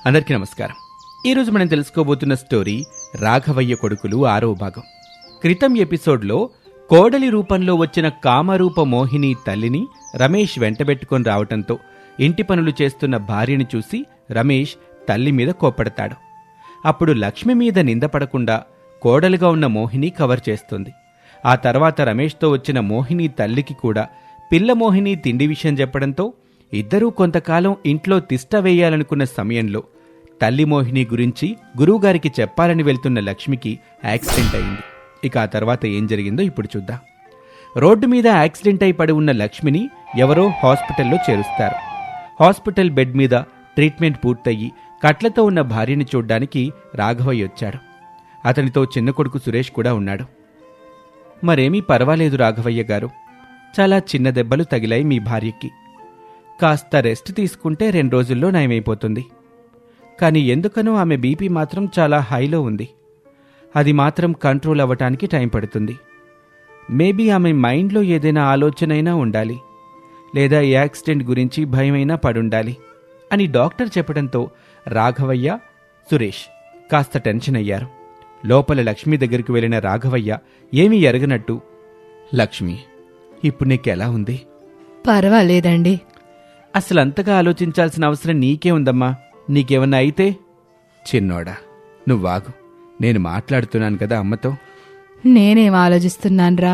అందరికీ నమస్కారం. ఈరోజు మనం తెలుసుకోబోతున్న స్టోరీ రాఘవయ్య కొడుకులు 6వ భాగం. క్రితం ఎపిసోడ్లో కోడలి రూపంలో వచ్చిన కామరూప మోహిని తల్లిని రమేష్ వెంటబెట్టుకొని రావటంతో ఇంటి పనులు చేస్తున్న భార్యని చూసి రమేష్ తల్లి మీద కోప్పడతాడు. అప్పుడు లక్ష్మి మీద నిందపడకుండా కోడలుగా ఉన్న మోహిని కవర్ చేస్తుంది. ఆ తర్వాత రమేష్తో వచ్చిన మోహిని తల్లికి కూడా పిల్ల మోహిని తిండి విషయం చెప్పడంతో ఇద్దరూ కొంతకాలం ఇంట్లో తిష్ట వేయాలనుకున్న సమయంలో తల్లి మోహిని గురించి గురువుగారికి చెప్పాలని వెళ్తున్న లక్ష్మికి యాక్సిడెంట్ అయింది. ఇక ఆ తర్వాత ఏం జరిగిందో ఇప్పుడు చూద్దాం. రోడ్డు మీద యాక్సిడెంట్ అయి పడి ఉన్న లక్ష్మిని ఎవరో హాస్పిటల్లో చేరుస్తారు. హాస్పిటల్ బెడ్ మీద ట్రీట్మెంట్ పూర్తయ్యి కట్లతో ఉన్న భార్యని చూడ్డానికి రాఘవయ్య వచ్చాడు. అతనితో చిన్న కొడుకు సురేష్ కూడా ఉన్నాడు. మరేమీ పర్వాలేదు రాఘవయ్య గారు, చాలా చిన్న దెబ్బలు తగిలాయి మీ భార్యకి. కాస్త రెస్ట్ తీసుకుంటే 2 రోజుల్లో నయమైపోతుంది. కానీ ఎందుకనో ఆమె బీపీ మాత్రం చాలా హైలో ఉంది. అది మాత్రం కంట్రోల్ అవ్వటానికి టైం పడుతుంది. మేబీ ఆమె మైండ్లో ఏదైనా ఆలోచనైనా ఉండాలి, లేదా ఈ యాక్సిడెంట్ గురించి భయమైనా పడుండాలి అని డాక్టర్ చెప్పడంతో రాఘవయ్య, సురేష్ కాస్త టెన్షన్ అయ్యారు. లోపల లక్ష్మి దగ్గరికి వెళ్ళిన రాఘవయ్య ఏమీ ఎరగనట్టు, లక్ష్మి ఇప్పుడు నీకెలా ఉంది? పర్వాలేదండి. అసలంతగా ఆలోచించాల్సిన అవసరం నీకే ఉందమ్మా. నీకేమన్నా అయితే? చిన్నోడా నువ్వాగు, నేను మాట్లాడుతున్నాను కదా అమ్మతో. నేనేం ఆలోచిస్తున్నాన్రా?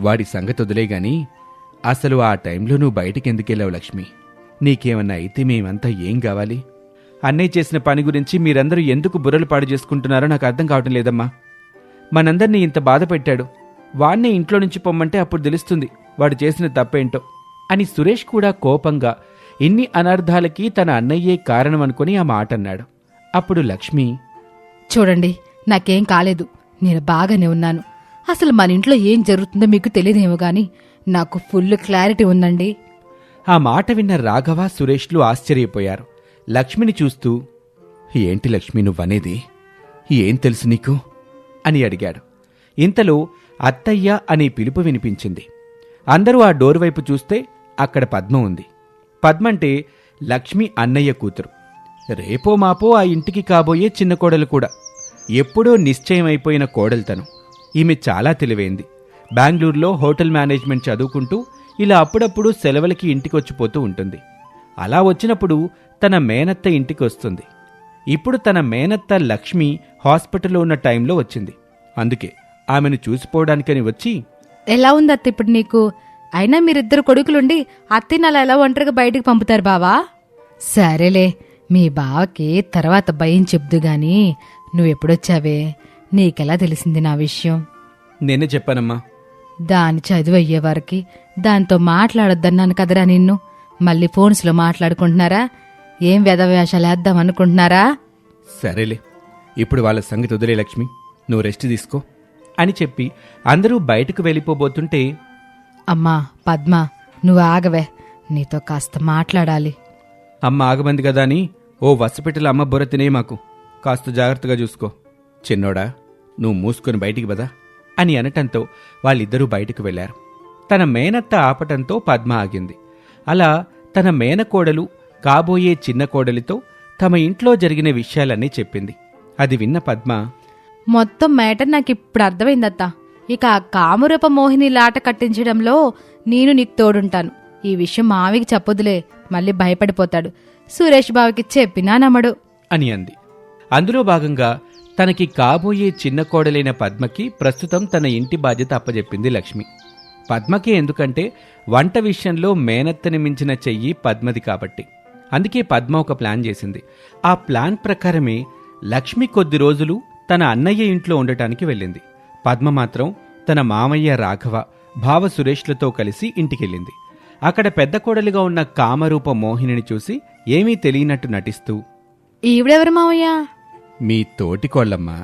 వాడి సంగతి వదిలేగాని అసలు ఆ టైంలో నువ్వు బయటికెందుకెళ్ళావు లక్ష్మి? నీకేమన్నా అయితే మేమంతా ఏం కావాలి? అన్నయ్య చేసిన పని గురించి మీరందరూ ఎందుకు బుర్రలు పాడు చేసుకుంటున్నారో నాకు అర్థం కావటం లేదమ్మా. మనందరినీ ఇంత బాధ పెట్టాడు. వాణ్ణే ఇంట్లో నుంచి పొమ్మంటే అప్పుడు తెలుస్తుంది వాడు చేసిన తప్పేంటో అని సురేష్ కూడా కోపంగా ఇన్ని అనర్థాలకి తన అన్నయ్యే కారణమనుకుని ఆ మాట అన్నాడు. అప్పుడు లక్ష్మి, చూడండి, నాకేం కాలేదు, నేను బాగానే ఉన్నాను. అసలు మన ఇంట్లో ఏం జరుగుతుందో మీకు తెలియదేమో గాని నాకు ఫుల్ క్లారిటీ ఉందండి. ఆ మాట విన్న రాఘవ, సురేష్లు ఆశ్చర్యపోయారు. లక్ష్మిని చూస్తూ, ఏంటి లక్ష్మి నువ్వనేది? ఏం తెలుసు నీకు అని అడిగాడు. ఇంతలో అత్తయ్య అనే పిలుపు వినిపించింది. అందరూ ఆ డోర్ వైపు చూస్తే అక్కడ పద్మ ఉంది. పద్మంటే లక్ష్మి అన్నయ్య కూతురు. రేపో మాపో ఆ ఇంటికి కాబోయే చిన్న కోడలు కూడా. ఎప్పుడో నిశ్చయమైపోయిన కోడలు తను. ఈమె చాలా తెలివైంది. బెంగళూరులో హోటల్ మేనేజ్మెంట్ చదువుకుంటూ ఇలా అప్పుడప్పుడు సెలవులకి ఇంటికొచ్చిపోతూ ఉంటుంది. అలా వచ్చినప్పుడు తన మేనత్త ఇంటికి వస్తుంది. ఇప్పుడు తన మేనత్త లక్ష్మి హాస్పిటల్లో ఉన్న టైంలో వచ్చింది. అందుకే ఆమెను చూసిపోవడానికని వచ్చి, ఎలా ఉంది అత్త ఇప్పుడు నీకు? అయినా మీరిద్దరు కొడుకులుండి అత్తిని అలా ఎలా ఒంటరిగా బయటికి పంపుతారు బావా? సరేలే, మీ బావకి తర్వాత భయం చెప్దు గాని నువ్వెప్పుడొచ్చావే? నీకెలా తెలిసింది నా విషయం? నేనే చెప్పానమ్మా. దాని చదువు అయ్యేవారికి దాంతో మాట్లాడొద్దన్నాను కదరా నిన్ను. మళ్ళీ ఫోన్స్లో మాట్లాడుకుంటున్నారా? ఏం వేదవేషాలు వేద్దాం అనుకుంటున్నారా? సరేలే, ఇప్పుడు వాళ్ళ సంగతి వదిలే లక్ష్మి, నువ్వు రెస్ట్ తీసుకో అని చెప్పి అందరూ బయటకు వెళ్ళిపోబోతుంటే, అమ్మా పద్మ, నువ్వు ఆగవే, నీతో కాస్త మాట్లాడాలి. అమ్మ ఆగమంది కదా అని ఓ వసపెట్టెల అమ్మ బుర్ర తినే మాకు. కాస్త జాగ్రత్తగా చూసుకో. చిన్నోడా నువ్వు మూసుకొని బయటికి పదా అని అనటంతో వాళ్ళిద్దరూ బయటకు వెళ్లారు. తన మేనత్త ఆపటంతో పద్మ ఆగింది. అలా తన మేనకోడలు కాబోయే చిన్న కోడలితో తమ ఇంట్లో జరిగిన విషయాలన్నీ చెప్పింది. అది విన్న పద్మ, మొత్తం మ్యాటర్ నాకిప్పుడు అర్థమైందత్తా. ఇక ఆ కామరూప మోహిని లాట కట్టించడంలో నేను నీకు తోడుంటాను. ఈ విషయం మావికి చెప్పొద్దులే, మళ్ళీ భయపడిపోతాడు. సురేష్ బావికి చెప్పినా నమ్మడు అని అంది. అందులో భాగంగా తనకి కాబోయే చిన్న కోడలైన పద్మకి ప్రస్తుతం తన ఇంటి బాధ్యత అప్పజెప్పింది లక్ష్మి. పద్మకి ఎందుకంటే వంట విషయంలో మేనత్తని మించిన చెయ్యి పద్మది కాబట్టి. అందుకే పద్మ ఒక ప్లాన్ చేసింది. ఆ ప్లాన్ ప్రకారమే లక్ష్మి కొద్ది రోజులు తన అన్నయ్య ఇంట్లో ఉండటానికి వెళ్ళింది. పద్మ మాత్రం తన మామయ్య రాఘవ, భావ సురేష్లతో కలిసి ఇంటికెళ్ళింది. అక్కడ పెద్ద కోడలిగా ఉన్న కామరూప మోహినిని చూసి ఏమీ తెలియనట్టు నటిస్తూ, ఈవిడెవరు మావయ్య? మీ తోటి కోళ్ళమ్మా,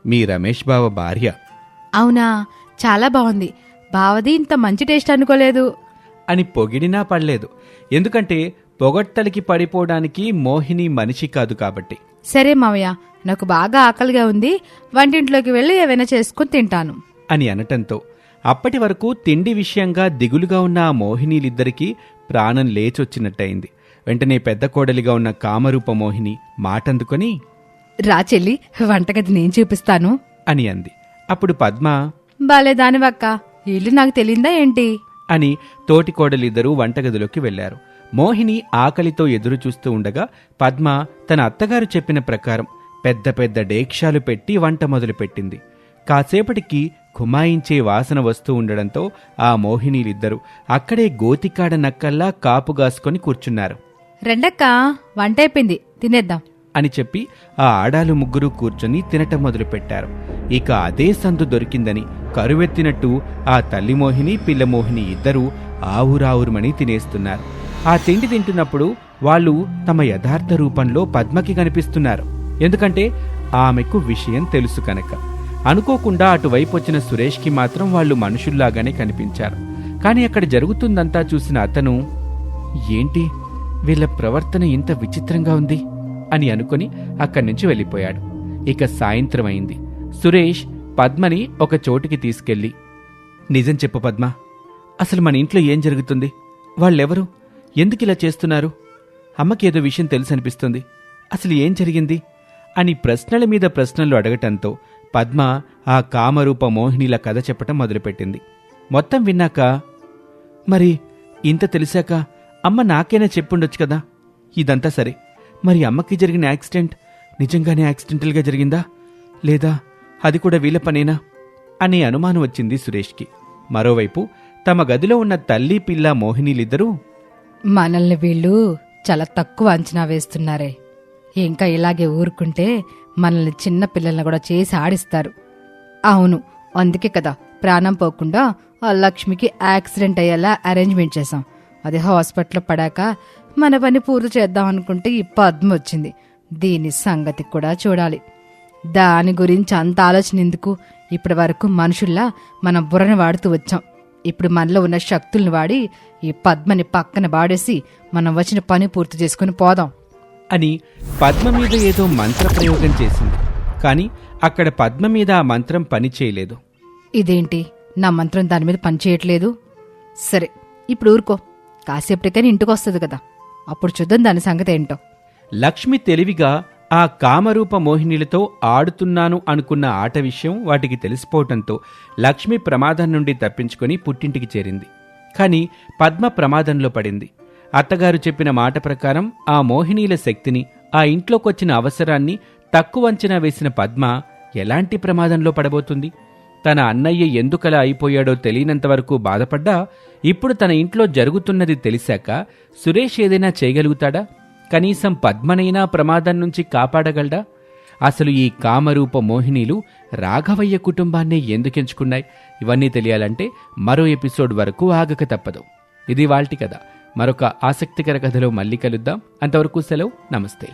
మీ రమేష్ బావ భార్య. అవునా, చాలా బాగుంది. బావది ఇంత మంచి టేస్ట్ అనుకోలేదు అని పొగిడినా పడలేదు. ఎందుకంటే పొగడ్తలకి పడిపోవడానికి మోహిని మనిషి కాదు కాబట్టి. సరే మావయ్య, నాకు బాగా ఆకలిగా ఉంది, వంటింట్లోకి వెళ్ళి ఏవైనా చేసుకుని తింటాను అని అనటంతో అప్పటి వరకు తిండి విషయంగా దిగులుగా ఉన్న ఆ మోహినీలిద్దరికీ ప్రాణం లేచొచ్చినట్టయింది. వెంటనే పెద్ద కోడలిగా ఉన్న కామరూప మోహిని మాటందుకొని రా చెల్లి, వంటగది నేను చూపిస్తాను అని అంది. అప్పుడు పద్మ బాలే దానివక్క, ఇల్లు నాకు తెలియందా ఏంటి అని తోటి కోడలిద్దరూ వంటగదిలోకి వెళ్లారు. మోహిని ఆకలితో ఎదురు చూస్తూ ఉండగా పద్మ తన అత్తగారు చెప్పిన ప్రకారం పెద్ద పెద్ద డేక్షాలు పెట్టి వంట మొదలుపెట్టింది. కాసేపటికి కుమాయించే వాసన వస్తూ ఉండడంతో ఆ మోహినీలిద్దరూ అక్కడే గోతికాడ నక్కల్లా కాపుగాసుకొని కూర్చున్నారు. రెండక్క, వంట అయిపోయింది, తినేద్దాం అని చెప్పి ఆ ఆడాలు ముగ్గురు కూర్చొని తినటం మొదలుపెట్టారు. ఇక అదే సందు దొరికిందని కరువెత్తినట్టు ఆ తల్లి మోహిని పిల్ల మోహిని ఇద్దరూ ఆవురావురుమని తినేస్తున్నారు. ఆ తిండి తింటున్నప్పుడు వాళ్ళు తమ యథార్థ రూపంలో పద్మకి కనిపిస్తున్నారు. ఎందుకంటే ఆమెకు విషయం తెలుసు కనుక. అనుకోకుండా అటువైపు వచ్చిన సురేష్కి మాత్రం వాళ్ళు మనుషుల్లాగానే కనిపించారు. కాని అక్కడ జరుగుతుందంతా చూసిన అతను, ఏంటి వీళ్ళ ప్రవర్తన ఇంత విచిత్రంగా ఉంది అని అనుకుని అక్కడి నుంచి వెళ్ళిపోయాడు. ఇక సాయంత్రం అయింది. సురేష్ పద్మని ఒక చోటికి తీసుకెళ్లి, నిజం చెప్పు పద్మ, అసలు మన ఇంట్లో ఏం జరుగుతుంది? వాళ్ళెవరు? ఎందుకిలా చేస్తున్నారు? అమ్మకేదో విషయం తెలుసనిపిస్తుంది. అసలు ఏం జరిగింది అని ప్రశ్నల మీద ప్రశ్నలు అడగటంతో పద్మ ఆ కామరూప మోహినిల కథ చెప్పటం మొదలుపెట్టింది. మొత్తం విన్నాక, మరి ఇంత తెలిసాక అమ్మ నాకైనా చెప్పుండొచ్చు కదా. ఇదంతా సరే, మరి అమ్మకి జరిగిన యాక్సిడెంట్ నిజంగానే యాక్సిడెంటల్గా జరిగిందా, లేదా అది కూడా వీళ్ళ పనేనా అనే అనుమానం వచ్చింది సురేష్కి. మరోవైపు తమ గదిలో ఉన్న తల్లి పిల్ల మోహినీలిద్దరూ, మనల్ని వీళ్ళు చాలా తక్కువ అంచనా వేస్తున్నారే, ఇంకా ఇలాగే ఊరుకుంటే మనల్ని చిన్న పిల్లల్ని కూడా చేసి ఆడిస్తారు. అవును, అందుకే కదా ప్రాణం పోకుండా ఆ లక్ష్మికి యాక్సిడెంట్ అయ్యేలా అరేంజ్మెంట్ చేశాం. అది హాస్పిటల్లో పడాక మన పని పూర్తి చేద్దాం అనుకుంటే ఈ పద్మ వచ్చింది. దీని సంగతి కూడా చూడాలి. దాని గురించి అంత ఆలోచన ఎందుకు? ఇప్పటి వరకు మనుషుల్లా మనం బుర్రని వాడుతూ వచ్చాం. ఇప్పుడు మనలో ఉన్న శక్తుల్ని వాడి ఈ పద్మని పక్కన వాడేసి మనం వచ్చిన పని పూర్తి చేసుకుని పోదాం అని పద్మ మీద ఏదో మంత్రప్రయోగం చేసింది. కాని అక్కడ పద్మ మీద ఆ మంత్రం పనిచేయలేదు. ఇదేంటి, నా మంత్రం దాని మీద పనిచేయట్లేదు? సరే, ఇప్పుడు ఊరుకో, కాసేపటికైనా ఇంటికి వస్తుంది కదా, అప్పుడు చూద్దాం దాని సంగతి ఏంటో. లక్ష్మి తెలివిగా ఆ కామరూప మోహినిలతో ఆడుతున్నాను అనుకున్న ఆట విషయం వాటికి తెలిసిపోవటంతో లక్ష్మి ప్రమాదం నుండి తప్పించుకొని పుట్టింటికి చేరింది. కాని పద్మ ప్రమాదంలో పడింది. అత్తగారు చెప్పిన మాట ప్రకారం ఆ మోహినీల శక్తిని, ఆ ఇంట్లోకొచ్చిన అవసరాన్ని తక్కువ అంచనా వేసిన పద్మ ఎలాంటి ప్రమాదంలో పడబోతుంది? తన అన్నయ్య ఎందుకలా అయిపోయాడో తెలియనంతవరకు బాధపడ్డా, ఇప్పుడు తన ఇంట్లో జరుగుతున్నది తెలిసాక సురేష్ ఏదైనా చేయగలుగుతాడా? కనీసం పద్మనైనా ప్రమాదం నుంచి కాపాడగలడా? అసలు ఈ కామరూప మోహినీలు రాఘవయ్య కుటుంబాన్నే ఎందుకెంచుకున్నాయి? ఇవన్నీ తెలియాలంటే మరో ఎపిసోడ్ వరకు ఆగక తప్పదు. ఇది వాల్టి కథ. మరొక ఆసక్తికర కథలో మళ్ళీ కలుద్దాం. అంతవరకు సెలవు, నమస్తే.